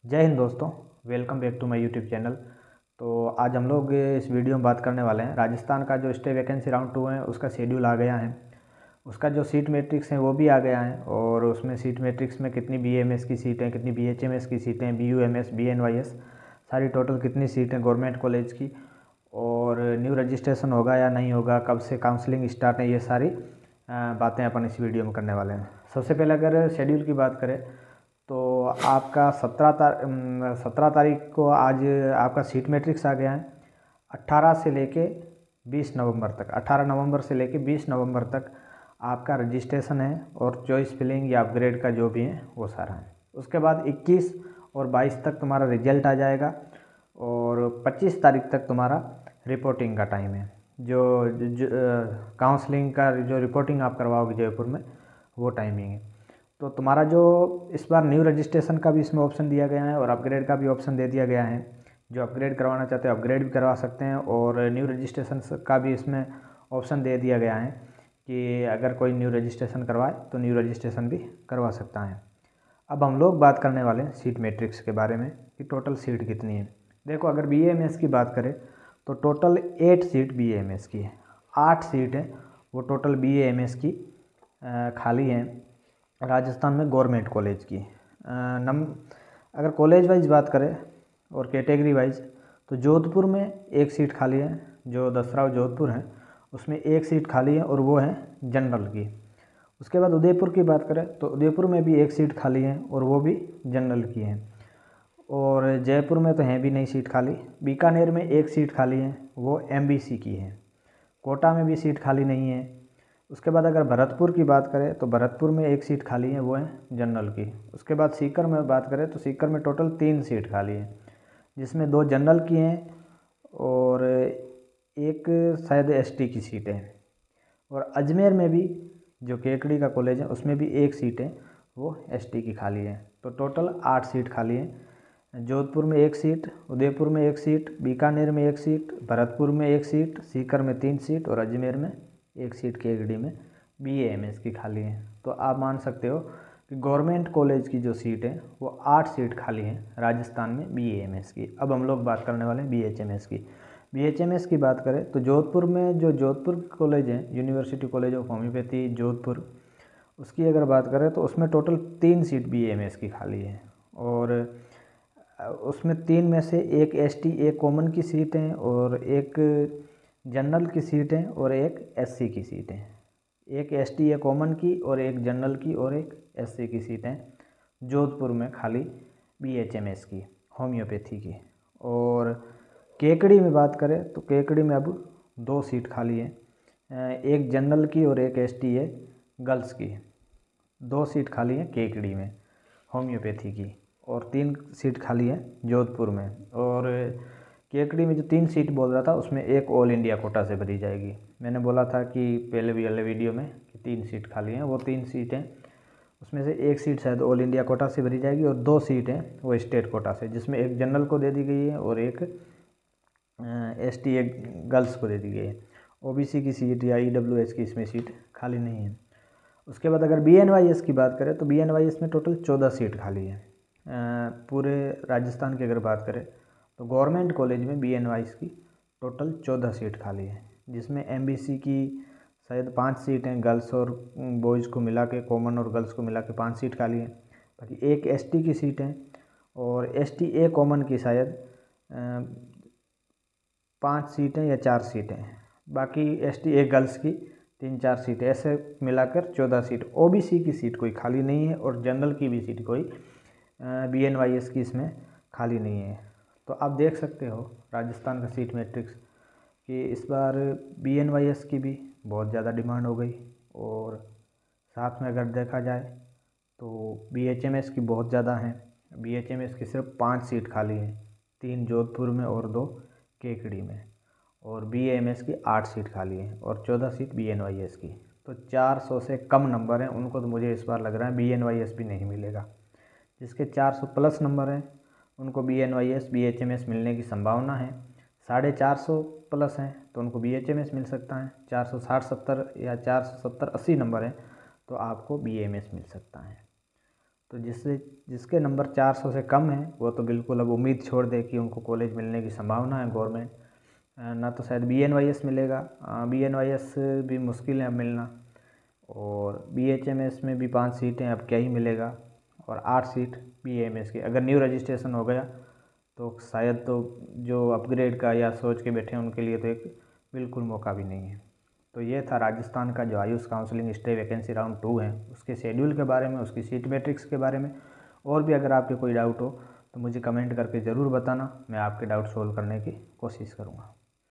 जय हिंद दोस्तों, welcome back to my YouTube channel. तो आज हम लोग इस वीडियो में बात करने वाले हैं राजस्थान का जो स्टे वैकेंसी राउंड 2 है उसका शेड्यूल आ गया है। उसका जो सीट मैट्रिक्स है वो भी आ गया है और उसमें सीट मैट्रिक्स में कितनी बीएमएस की सीटें, कितनी बीएचएमएस की सीटें, बीयूएमएस, बीएनवाईएस सारी टोटल कितनी सीटें गवर्नमेंट कॉलेज की और न्यू रजिस्ट्रेशन होगा या नहीं होगा, कब से काउंसलिंग स्टार्ट है, ये सारी बातें अपन इस वीडियो में करने वाले हैं। सबसे पहले अगर शेड्यूल की बात करें तो आपका 17 तारीख को आज आपका सीट मैट्रिक्स आ गया है। 18 से लेके 20 नवंबर तक, 18 नवंबर से लेके 20 नवंबर तक आपका रजिस्ट्रेशन है और चॉइस फिलिंग या अपग्रेड का जो भी है वो सारा है। उसके बाद 21 और 22 तक तुम्हारा रिजल्ट आ जाएगा और 25 तारीख तक तुम्हारा रिपोर्टिंग का टाइम है। जो काउंसलिंग का जो रिपोर्टिंग आप करवाओगे जयपुर में वो टाइमिंग है। तो तुम्हारा जो इस बार न्यू रजिस्ट्रेशन का भी इसमें ऑप्शन दिया गया है और अपग्रेड का भी ऑप्शन दे दिया गया है। जो अपग्रेड करवाना चाहते हैं अपग्रेड भी करवा सकते हैं और न्यू रजिस्ट्रेशन का भी इसमें ऑप्शन दे दिया गया है कि अगर कोई न्यू रजिस्ट्रेशन करवाए तो न्यू रजिस्ट्रेशन भी करवा सकता है। अब हम लोग बात करने वाले हैं सीट मैट्रिक्स के बारे में कि टोटल सीट कितनी है। देखो, अगर बीएएमएस की बात करें तो टोटल 8 सीट बीएएमएस की है, 8 सीट है वो टोटल बीएएमएस की खाली हैं राजस्थान में गवर्नमेंट कॉलेज की। अगर कॉलेज वाइज बात करें और कैटेगरी वाइज तो जोधपुर में एक सीट खाली है, जो दसराव जोधपुर है उसमें एक सीट खाली है और वो है जनरल की। उसके बाद उदयपुर की बात करें तो उदयपुर में भी एक सीट खाली है और वो भी जनरल की है। और जयपुर में तो है भी नहीं सीट खाली। बीकानेर में एक सीट खाली है, वो एमबीसी की है। कोटा में भी सीट खाली नहीं है। उसके बाद अगर भरतपुर की बात करें तो भरतपुर में एक सीट खाली है, वो है जनरल की। उसके बाद सीकर में बात करें तो सीकर में टोटल 3 सीट खाली है, जिसमें 2 जनरल की हैं और एक शायद एसटी की सीट है। और अजमेर में भी जो केकड़ी का कॉलेज है उसमें भी एक सीट है, वो एसटी की खाली है। तो टोटल 8 सीट खाली है। जोधपुर में एक सीट, उदयपुर में एक सीट, बीकानेर में एक सीट, भरतपुर में एक सीट, सीकर में 3 सीट और अजमेर में एक सीट केकड़ी में बीएएमएस की खाली है। तो आप मान सकते हो कि गवर्नमेंट कॉलेज की जो सीट है वो 8 सीट खाली हैं राजस्थान में बीएएमएस की। अब हम लोग बात करने वाले हैं बीएचएमएस की। बीएचएमएस की बात करें तो जोधपुर में जो जोधपुर कॉलेज है university college of homeopathy Jodhpur, उसकी अगर बात करें तो उसमें टोटल 3 सीट बीएएमएस की खाली है और उसमें 3 में से एक एसटी एक कॉमन की सीट है और एक जनरल की सीट है और एक एससी की सीट है। एक एसटी एक कॉमन की और एक जनरल की और एक एससी की सीट है जोधपुर में खाली बीएचएमएस की होम्योपैथी की। और केकड़ी में बात करें तो केकड़ी में अब 2 सीट खाली है, एक जनरल की और एक एसटी है गर्ल्स की। 2 सीट खाली है केकड़ी में होम्योपैथी की और 3 सीट खाली है जोधपुर में। और केकड़ी में जो 3 सीट बोल रहा था उसमें एक ऑल इंडिया कोटा से भरी जाएगी। मैंने बोला था कि पहले भी वाले वीडियो में कि 3 सीट खाली हैं, वो 3 सीटें उसमें से एक सीट शायद ऑल इंडिया कोटा से भरी जाएगी और 2 सीटें वो स्टेट कोटा से, जिसमें एक जनरल को दे दी गई है और एक एसटी एक गर्ल्स को दे दी गई है। ओबीसी की सीट या ईडब्ल्यूएस की इसमें सीट खाली नहीं है। उसके बाद अगर बीएनवाईएस की बात करें तो बीएनवाईएस में टोटल 14 सीट खाली है। पूरे राजस्थान की अगर बात करें तो गवर्नमेंट कॉलेज में बीएनवाईएस की टोटल 14 सीट खाली है, जिसमें एमबीसी की शायद 5 सीट हैं, गर्ल्स और बॉयज़ को मिला के, कॉमन और गर्ल्स को मिला के 5 सीट खाली है। बाकी एक एसटी की सीट है और एसटी ए कॉमन की शायद 5 सीटें या 4 सीटें, बाकी एसटी ए गर्ल्स की 3-4 सीटें, ऐसे मिलाकर 14 सीट। ओबीसी की सीट कोई खाली नहीं है और जनरल की भी सीट कोई बीएनवाईएस की इसमें खाली नहीं है। तो आप देख सकते हो राजस्थान का सीट मैट्रिक्स कि इस बार बीएनवाईएस की भी बहुत ज़्यादा डिमांड हो गई और साथ में अगर देखा जाए तो बीएचएमएस की बहुत ज़्यादा हैं। बीएचएमएस की सिर्फ 5 सीट खाली हैं, 3 जोधपुर में और 2 केकड़ी में। और बीएएमएस की 8 सीट खाली हैं और 14 सीट बीएनवाईएस की। तो 400 से कम नंबर हैं उनको, तो मुझे इस बार लग रहा है बीएनवाईएस भी नहीं मिलेगा। जिसके 400 प्लस नंबर हैं उनको बीएनवाईएस बीएचएमएस मिलने की संभावना है। 450 प्लस हैं तो उनको बीएचएमएस मिल सकता है। 460-70 या 470-80 नंबर हैं तो आपको बीएमएस मिल सकता है। तो जिसके नंबर 400 से कम है वो तो बिल्कुल अब उम्मीद छोड़ दे कि उनको कॉलेज मिलने की संभावना है गवर्नमेंट, ना तो शायद BNYS मिलेगा। BNYS भी मुश्किल है अब मिलना। और BHMS में भी 5 सीटें, अब क्या ही मिलेगा। और 8 सीट BAMS की, अगर न्यू रजिस्ट्रेशन हो गया तो शायद तो जो अपग्रेड का या सोच के बैठे हैं उनके लिए तो एक बिल्कुल मौका भी नहीं है। तो ये था राजस्थान का जो Ayush counselling stay vacancy round 2 है उसके शेड्यूल के बारे में, उसकी सीट मैट्रिक्स के बारे में। और भी अगर आपके कोई डाउट हो तो मुझे कमेंट करके ज़रूर बताना, मैं आपके डाउट सोल्व करने की कोशिश करूँगा।